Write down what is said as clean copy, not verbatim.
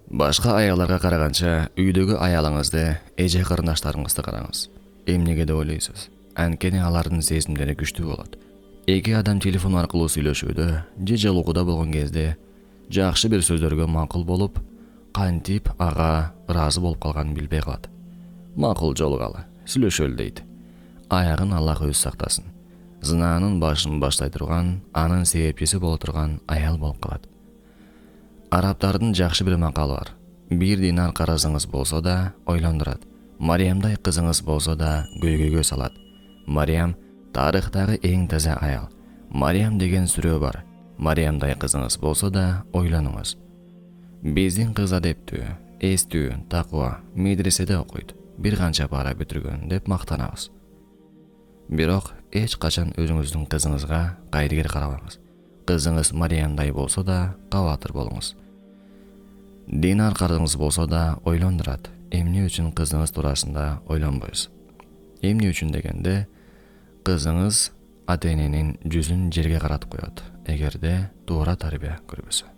Башка аяларга караганча, үйдөгү аялыңызды, эже карындаштарыңызды караңыз. Эмнеге деп ойлойсуз? Анткени алардын сезимдери күчтүү болот. Эки адам телефон аркылуу сүйлөшүүдө, же жолугуда болгон кезде жакшы бир сөздөргө макул болуп, кантип ага ыраазы болуп калганын билбей калат. Макул жолугалы, сүйлөшөлү дейт. Аягын Аллах өзү сактасын. Зынаанын башын баштай турган, анын себепчиси боло турган аял болуп калат. Арабтардын жакшы бир макалы бар. Бир динар карызыңыз болсо да ойлондурат. Мариямдай кызыңыз болсо да көйгөйгө салат. Мариям тарыхтагы эң таза аял. Мариям деген сүрө бар. Мариямдай кызыңыз болсо да ойлонуңуз. Биздин кыз адептүү, эстүү, такыба, медреседе окуйт. Бир канча бара бүтүргөн деп мактанабыз. Бирок эч качан өзүңүздүн кызыңызга кайдыгер карабаңыз. Кызыңыз Мариямдай болсо да кабатыр болуңуз. Динар карызыңыз болсо да ойлондурат. Эмне үчүн кызыңыз туурасында ойлонбойсуз? Эмне үчүн дегенде, кызыңыз ата-эненин жүзүн жерге каратып коет, эгерде туура тарбия көрбөсө.